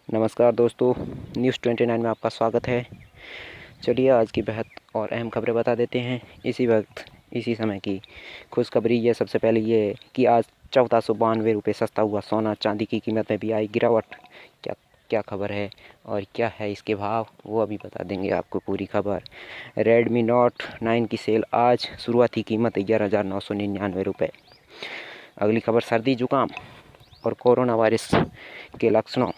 नमस्कार दोस्तों, न्यूज़ 29 में आपका स्वागत है। चलिए आज की बेहद और अहम खबरें बता देते हैं इसी वक्त इसी समय की खुशखबरी। ये सबसे पहले ये कि आज 1492 रुपये सस्ता हुआ सोना। चांदी की कीमत में भी आई गिरावट। क्या क्या खबर है और क्या है इसके भाव, वो अभी बता देंगे आपको पूरी खबर। रेडमी नोट 9 की सेल आज, शुरुआती कीमत 11,999 रुपये। अगली खबर सर्दी जुकाम और कोरोना वायरस के लक्षणों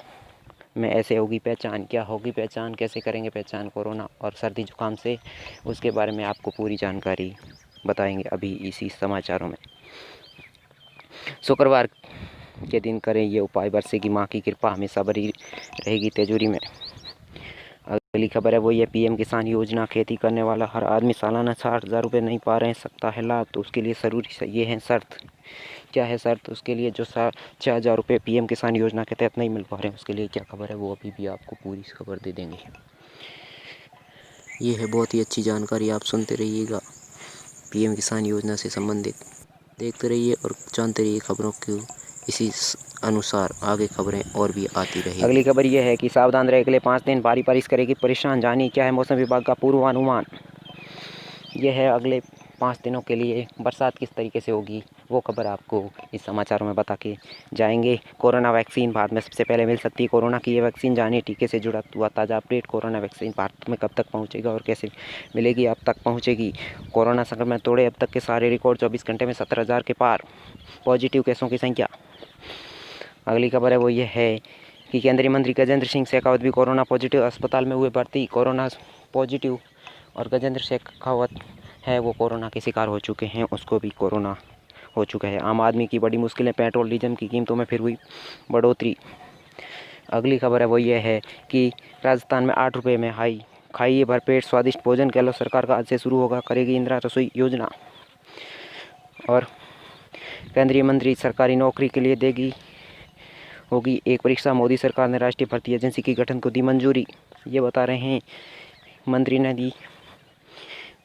में ऐसे होगी पहचान। क्या होगी पहचान, कैसे करेंगे पहचान कोरोना और सर्दी जुकाम से, उसके बारे में आपको पूरी जानकारी बताएंगे अभी इसी समाचारों में। शुक्रवार के दिन करें ये उपाय, बरसेगी माँ की कृपा, हमेशा बनी रहेगी तिजोरी में। अगली खबर है वो ये पीएम किसान योजना, खेती करने वाला हर आदमी सालाना 60,000 रुपये नहीं पा रहे हैं सकता है लाभ, तो उसके लिए ज़रूरी ये है शर्त। क्या है शर्त? उसके लिए जो 6,000 रुपये पीएम किसान योजना के तहत नहीं मिल पा रहे हैं, उसके लिए क्या खबर है वो अभी भी आपको पूरी खबर दे देंगे। ये है बहुत ही अच्छी जानकारी, आप सुनते रहिएगा पीएम किसान योजना से संबंधित। देखते रहिए और जानते रहिए खबरों को, इसी अनुसार आगे खबरें और भी आती रहेगी। अगली खबर यह है कि सावधान रहे, अगले 5 दिन भारी बारिश करेगी परेशान। जानिए क्या है मौसम विभाग का पूर्वानुमान। यह है अगले 5 दिनों के लिए बरसात किस तरीके से होगी, वो खबर आपको इस समाचारों में बता के जाएंगे। कोरोना वैक्सीन भारत में सबसे पहले मिल सकती है। कोरोना की ये वैक्सीन, जानिए टीके से जुड़ा हुआ ताज़ा अपडेट। कोरोना वैक्सीन भारत में कब तक पहुंचेगा और कैसे मिलेगी, अब तक पहुंचेगी। कोरोना संक्रमण तोड़े अब तक के सारे रिकॉर्ड, 24 घंटे में 17,000 के पार पॉजिटिव केसों की संख्या। अगली खबर है वो ये है कि केंद्रीय मंत्री गजेंद्र सिंह शेखावत भी कोरोना पॉजिटिव, अस्पताल में हुए भर्ती। कोरोना पॉजिटिव और गजेंद्र शेखावत है वो कोरोना के शिकार हो चुके हैं, उसको भी कोरोना हो चुका है। आम आदमी की बड़ी मुश्किलें, पेट्रोल डीजल की कीमतों में फिर हुई बढ़ोतरी। अगली खबर है वो ये है कि राजस्थान में 8 रुपये में हाई, खाइए भरपेट स्वादिष्ट भोजन। गहलोत सरकार का आज से शुरू होगा, करेगी इंदिरा रसोई योजना। और केंद्रीय मंत्री सरकारी नौकरी के लिए होगी एक परीक्षा, मोदी सरकार ने राष्ट्रीय भर्ती एजेंसी की गठन को दी मंजूरी, ये बता रहे हैं मंत्री ने दी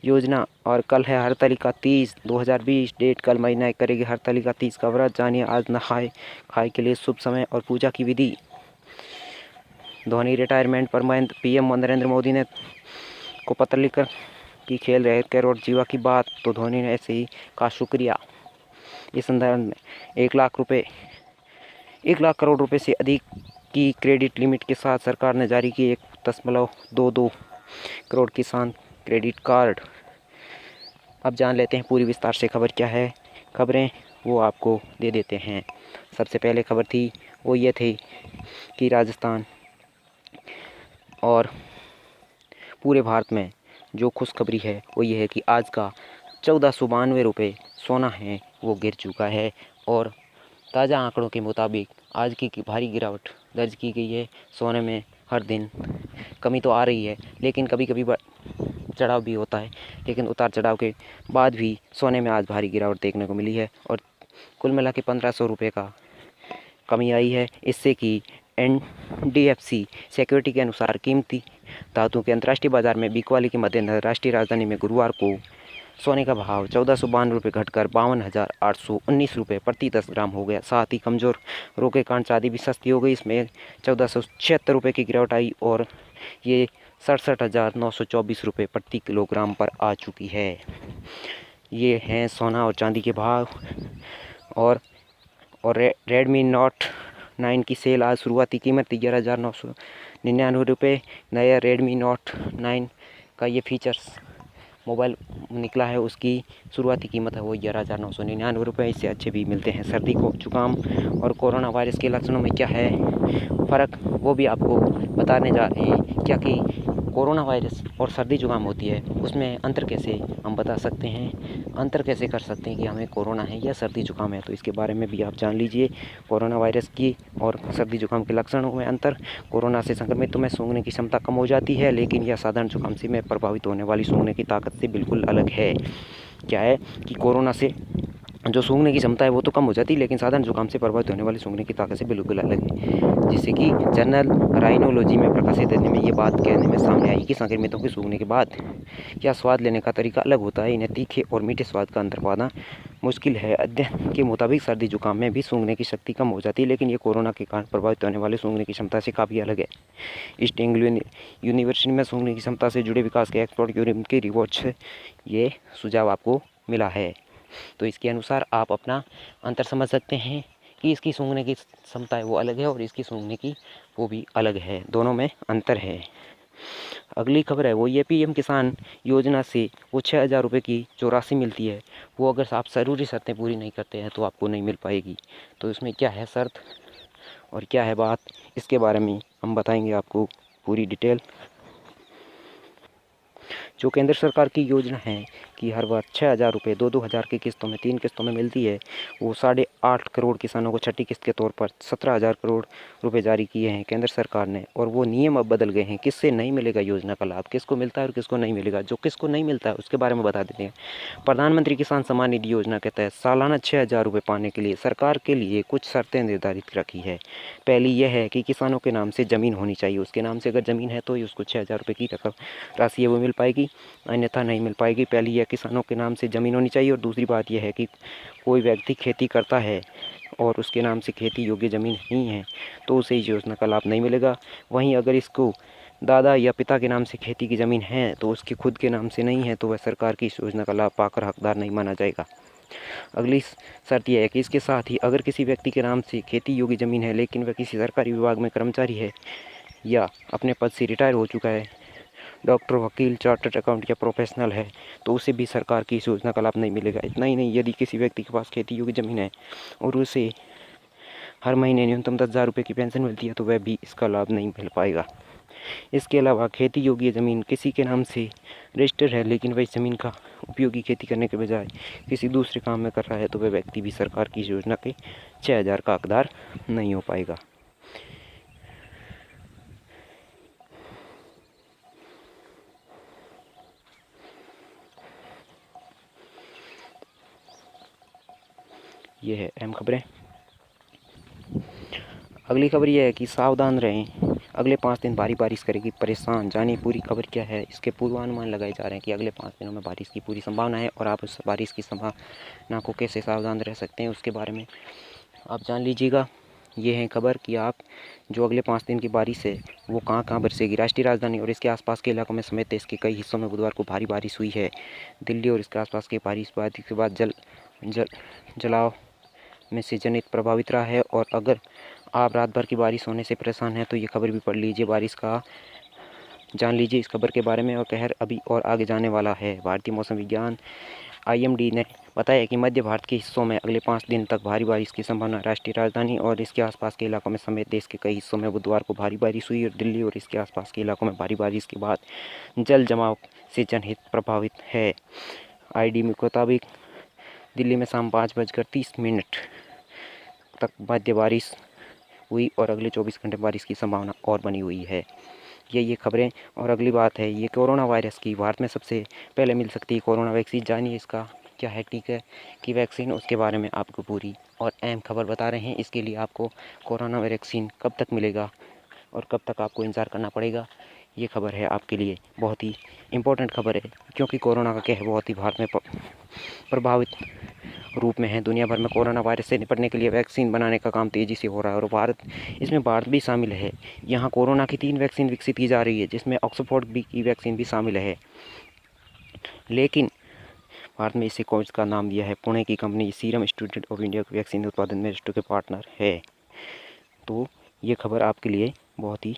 योजना। और कल है हरतालिका 30 2020 डेट, कल महिला करेगी हरतालिका 30 का व्रत। जानिए आज नहाए खाए के लिए शुभ समय और पूजा की विधि। धोनी रिटायरमेंट पर पीएम नरेंद्र मोदी ने को पत्र लिखकर की खेल रहे करोड़ जीवा की बात, तो धोनी ने ऐसे ही कहा शुक्रिया। इस संदर्भ में 1 लाख करोड़ रुपए से अधिक की क्रेडिट लिमिट के साथ सरकार ने जारी की 1.22 करोड़ किसान क्रेडिट कार्ड। अब जान लेते हैं पूरी विस्तार से खबर क्या है। खबरें वो आपको दे देते हैं। सबसे पहले खबर थी वो ये थी कि राजस्थान और पूरे भारत में जो खुशखबरी है वो ये है कि आज का 1492 रुपये सोना है वो गिर चुका है। और ताज़ा आंकड़ों के मुताबिक आज की भारी गिरावट दर्ज की गई है। सोने में हर दिन कमी तो आ रही है, लेकिन कभी कभी चढ़ाव भी होता है, लेकिन उतार चढ़ाव के बाद भी सोने में आज भारी गिरावट देखने को मिली है। और कुल मिला के 1500 रुपये का कमी आई है। इससे कि NDFC सिक्योरिटी के अनुसार कीमती धातुओं के अंतर्राष्ट्रीय बाजार में बिकवाली के मद्देनजर राष्ट्रीय राजधानी में गुरुवार को सोने का भाव 1492 रुपये घटकर 52,819 रुपये प्रति 10 ग्राम हो गया। साथ ही कमज़ोर रुपये के कारण चांदी भी सस्ती हो गई, इसमें 1476 रुपये की गिरावट आई और ये 67,924 रुपये प्रति किलोग्राम पर आ चुकी है। ये हैं सोना और चांदी के भाव। और रेडमी नोट 9 की सेल आज, शुरुआती कीमत 11,999 रुपये। नया रेडमी नोट 9 का ये फीचर्स मोबाइल निकला है, उसकी शुरुआती कीमत है वो 11,999 रुपये। इससे अच्छे भी मिलते हैं। सर्दी को जुकाम और कोरोना वायरस के लक्षणों में क्या है फ़र्क, वो भी आपको बताने जा रहे हैं। क्या कि कोरोना वायरस और सर्दी जुकाम होती है, उसमें अंतर कैसे हम बता सकते हैं, अंतर कैसे कर सकते हैं कि हमें कोरोना है या सर्दी जुकाम है, तो इसके बारे में भी आप जान लीजिए। कोरोना वायरस की और सर्दी जुकाम के लक्षणों में अंतर। कोरोना से संक्रमित में सूंघने की क्षमता कम हो जाती है, लेकिन यह साधारण जुकाम से में प्रभावित होने वाली सूंघने की ताकत से बिल्कुल अलग है। क्या है कि कोरोना से जो सूंघने की क्षमता है वो तो कम हो जाती है, लेकिन साधारण जुकाम से प्रभावित होने वाली सूंघने की ताकत से बिल्कुल अलग है। जिससे कि जर्नल राइनोलॉजी में प्रकाशित देने में ये बात कहने में सामने आई कि संक्रमितों के सूंघने के बाद क्या स्वाद लेने का तरीका अलग होता है। इन्हें तीखे और मीठे स्वाद का अंतर पाना मुश्किल है। अध्ययन के मुताबिक सर्दी जुकाम में भी सूंघने की शक्ति कम हो जाती है, लेकिन ये कोरोना के कारण प्रभावित होने वाले सूंघने की क्षमता से काफ़ी अलग है। ईस्ट इंग्लैंड यूनिवर्सिटी में सूंघने की क्षमता से जुड़े विकास के एक्सपर्ट यूरिम की रिपोर्ट से ये सुझाव आपको मिला है। तो इसके अनुसार आप अपना अंतर समझ सकते हैं कि इसकी सूंघने की क्षमता है वो अलग है और इसकी सूंघने की वो भी अलग है, दोनों में अंतर है। अगली खबर है वो ये पीएम किसान योजना से वो 6,000 रुपये की जो राशि मिलती है वो अगर आप ज़रूरी शर्तें पूरी नहीं करते हैं तो आपको नहीं मिल पाएगी। तो इसमें क्या है शर्त और क्या है बात, इसके बारे में हम बताएंगे आपको पूरी डिटेल। जो केंद्र सरकार की योजना है कि हर बार 6,000 रुपये 2-2 हज़ार की किस्तों में 3 किस्तों में मिलती है, वो 8.5 करोड़ किसानों को छठी किस्त के तौर पर 17,000 करोड़ रुपए जारी किए हैं केंद्र सरकार ने। और वो नियम अब बदल गए हैं, किससे नहीं मिलेगा योजना का लाभ, किसको मिलता है और किसको नहीं मिलेगा। जो किसको नहीं मिलता है उसके बारे में बता देते हैं। प्रधानमंत्री किसान सम्मान निधि योजना के तहत सालाना 6,000 रुपये पाने के लिए सरकार के लिए कुछ शर्तें निर्धारित रखी है। पहली यह है कि किसानों के नाम से ज़मीन होनी चाहिए, उसके नाम से अगर ज़मीन है तो ही उसको 6,000 रुपये की रकम राशि है वो मिल पाएगी, अन्यथा नहीं मिल पाएगी। पहली यह किसानों के नाम से ज़मीन होनी चाहिए। और दूसरी बात यह है कि कोई व्यक्ति खेती करता है और उसके नाम से खेती योग्य ज़मीन नहीं है तो उसे इस योजना का लाभ नहीं मिलेगा। वहीं अगर इसको दादा या पिता के नाम से खेती की ज़मीन है तो उसके खुद के नाम से नहीं है तो वह सरकार की इस योजना का लाभ पाकर हकदार नहीं माना जाएगा। अगली शर्त यह है कि इसके साथ ही अगर किसी व्यक्ति के नाम से खेती योग्य ज़मीन है लेकिन वह किसी सरकारी विभाग में कर्मचारी है या अपने पद से रिटायर हो चुका है, डॉक्टर, वकील, चार्टर्ड अकाउंट या प्रोफेशनल है, तो उसे भी सरकार की इस योजना का लाभ नहीं मिलेगा। इतना ही नहीं, यदि किसी व्यक्ति के पास खेती योग्य ज़मीन है और उसे हर महीने न्यूनतम 10,000 रुपये की पेंशन मिलती है तो वह भी इसका लाभ नहीं मिल पाएगा। इसके अलावा खेती योग्य ज़मीन किसी के नाम से रजिस्टर्ड है लेकिन वह इस ज़मीन का उपयोगी खेती करने के बजाय किसी दूसरे काम में कर रहा है तो वह व्यक्ति भी सरकार की इस योजना के 6,000 का हकदार नहीं हो पाएगा। ये है अहम खबरें। अगली खबर यह है कि सावधान रहें, अगले 5 दिन भारी बारिश करेगी परेशान। जानिए पूरी खबर क्या है। इसके पूर्वानुमान लगाए जा रहे हैं कि अगले 5 दिनों में बारिश की पूरी संभावना है और आप उस बारिश की संभावना को कैसे सावधान रह सकते हैं उसके बारे में आप जान लीजिएगा। ये है खबर कि आप जो अगले 5 दिन की बारिश है वो कहाँ कहाँ बरसेगी। राष्ट्रीय राजधानी और इसके आसपास के इलाकों में समेत देश के कई हिस्सों में बुधवार को भारी बारिश हुई है। दिल्ली और इसके आसपास की बारिश के बाद जलाव में से जनित प्रभावित रहा है। और अगर आप रात भर की बारिश होने से परेशान हैं तो ये खबर भी पढ़ लीजिए, बारिश का जान लीजिए इस खबर के बारे में। और कहर अभी और आगे जाने वाला है। भारतीय मौसम विज्ञान IMD ने बताया कि मध्य भारत के हिस्सों में अगले 5 दिन तक भारी बारिश की संभावना। राष्ट्रीय राजधानी और इसके आसपास के इलाकों में समेत देश के कई हिस्सों में बुधवार को भारी बारिश हुई और दिल्ली और इसके आसपास के इलाकों में भारी बारिश के बाद जल जमाव से जनहित प्रभावित है। ID के मुताबिक दिल्ली में शाम 5:30 तक मध्य बारिश हुई और अगले 24 घंटे बारिश की संभावना और बनी हुई है। ये खबरें। और अगली बात है ये कोरोना वायरस की भारत में सबसे पहले मिल सकती है कोरोना वैक्सीन। जानिए इसका क्या है टीका की वैक्सीन, उसके बारे में आपको पूरी और अहम खबर बता रहे हैं। इसके लिए आपको कोरोना वैक्सीन कब तक मिलेगा और कब तक आपको इंतज़ार करना पड़ेगा, ये खबर है आपके लिए बहुत ही इम्पोर्टेंट खबर है। क्योंकि कोरोना का कहर बहुत ही भारत में प्रभावित रूप में है। दुनिया भर में कोरोना वायरस से निपटने के लिए वैक्सीन बनाने का काम तेज़ी से हो रहा है और इसमें भारत भी शामिल है। यहाँ कोरोना की 3 वैक्सीन विकसित की जा रही है जिसमें ऑक्सफोर्ड की वैक्सीन भी शामिल है। लेकिन भारत में इसे कोविड का नाम दिया है। पुणे की company serum institute of India की वैक्सीन उत्पादन में राष्ट्र के पार्टनर है। तो ये खबर आपके लिए बहुत ही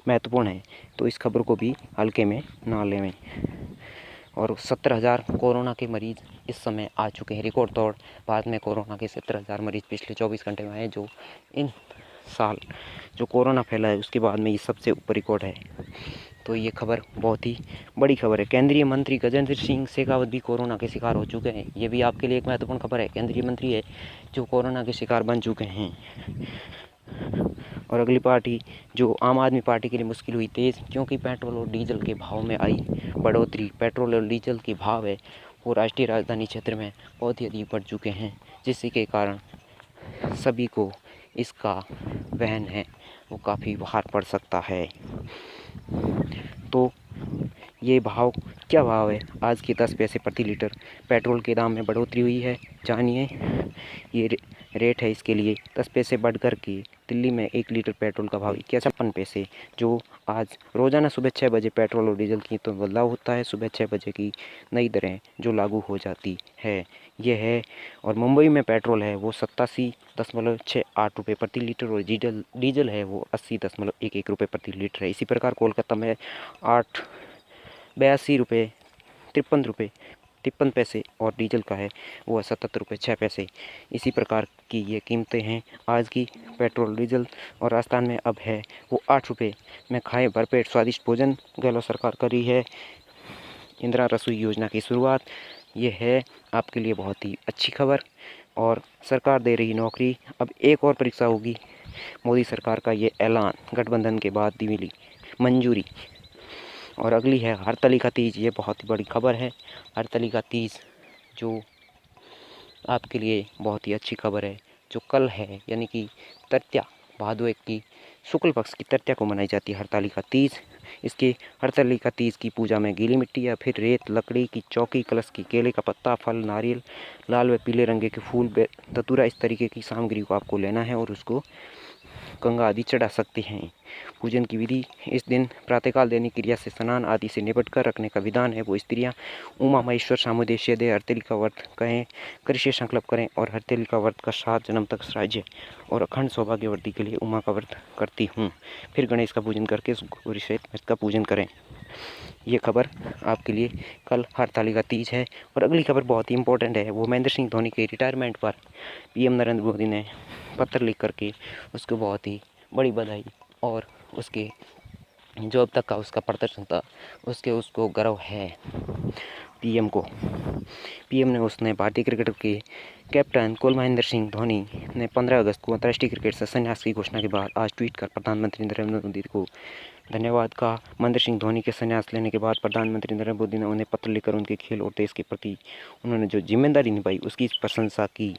महत्वपूर्ण है, तो इस खबर को भी हल्के में ना लें। और 17,000 कोरोना के मरीज़ इस समय आ चुके हैं। रिकॉर्ड तोड़ भारत में कोरोना के 17,000 मरीज़ पिछले 24 घंटे में आए, जो इन साल जो कोरोना फैला है उसके बाद में ये सबसे ऊपर रिकॉर्ड है। तो ये खबर बहुत ही बड़ी खबर है। केंद्रीय मंत्री गजेंद्र सिंह शेखावत भी कोरोना के शिकार हो चुके हैं। ये भी आपके लिए एक महत्वपूर्ण खबर है। केंद्रीय मंत्री है जो कोरोना के शिकार बन चुके हैं। और अगली पार्टी जो आम आदमी पार्टी के लिए मुश्किल हुई तेज़, क्योंकि पेट्रोल और डीजल के भाव में आई बढ़ोतरी। पेट्रोल और डीजल के भाव है वो राष्ट्रीय राजधानी क्षेत्र में बहुत ही अधिक बढ़ चुके हैं, जिसके के कारण सभी को इसका वहन है वो काफ़ी भार पड़ सकता है। तो ये भाव क्या भाव है? आज के 10 पैसे प्रति लीटर पेट्रोल के दाम में बढ़ोतरी हुई है। जानिए ये रेट है इसके लिए 10 पैसे बढ़ कर के दिल्ली में 1 लीटर पेट्रोल का भाव 51 पैसे, जो आज रोज़ाना सुबह 6 बजे पेट्रोल और डीजल की तो बदलाव होता है। सुबह 6 बजे की नई दरें जो लागू हो जाती है ये है। और मुंबई में पेट्रोल है वो 87.68 रुपये प्रति लीटर और डीजल है वो 80.11 रुपये प्रति लीटर है। इसी प्रकार कोलकाता में 82 रुपये 53 पैसे और डीजल का है वो 77 रुपये 6 पैसे। इसी प्रकार की ये कीमतें हैं आज की पेट्रोल डीजल। और राजस्थान में अब है वो 8 रुपये में खाए भरपेट स्वादिष्ट भोजन गहलोत सरकार करी है। इंदिरा रसोई योजना की शुरुआत ये है आपके लिए बहुत ही अच्छी खबर। और सरकार दे रही नौकरी, अब एक और परीक्षा होगी। मोदी सरकार का ये ऐलान गठबंधन के बाद दी मिली मंजूरी। और अगली है हरतालिका तीज, ये बहुत ही बड़ी खबर है। हरतालिका तीज जो आपके लिए बहुत ही अच्छी खबर है, जो कल है यानी कि तृतीया भादो की शुक्ल पक्ष की तृतीया को मनाई जाती है हरतालिका तीज। इसके हरतालिका तीज की पूजा में गीली मिट्टी या फिर रेत, लकड़ी की चौकी, कलश की केले का पत्ता, फल, नारियल, लाल व पीले रंग के फूल, धतूरा इस तरीके की सामग्री को आपको लेना है और उसको गंगा आदि चढ़ा सकते हैं। पूजन की विधि, इस दिन प्रातःकाल दैनिक क्रिया से स्नान आदि से निपट कर रखने का विधान है। वो स्त्रियां उमा महेश्वर सामुदेश्य दे हरतालिका व्रत कहें कृष्य संकल्प करें और हरतालिका व्रत का 7 जन्म तक राज्य और अखंड सौभाग्यवृद्धि के लिए उमा का व्रत करती हूँ। फिर गणेश का पूजन करके गौरी सहित का पूजन करें। ये खबर आपके लिए कल हरतालिका तीज है। और अगली खबर बहुत ही इंपॉर्टेंट है, वो महेंद्र सिंह धोनी के रिटायरमेंट पर पीएम नरेंद्र मोदी ने पत्र लिख करके उसको बहुत ही बड़ी बधाई और उसके जो अब तक का उसका प्रदर्शन था उसको गर्व है। पीएम ने उसने भारतीय क्रिकेट के कैप्टन कुल महेंद्र सिंह धोनी ने 15 अगस्त को अंतर्राष्ट्रीय क्रिकेट से संन्यास की घोषणा के बाद आज ट्वीट कर प्रधानमंत्री नरेंद्र मोदी को धन्यवाद कहा। महेंद्र सिंह धोनी के संन्यास लेने के बाद प्रधानमंत्री नरेंद्र मोदी ने उन्हें पत्र लिखकर उनके खेल और देश के प्रति उन्होंने जो जिम्मेदारी निभाई उसकी प्रशंसा की।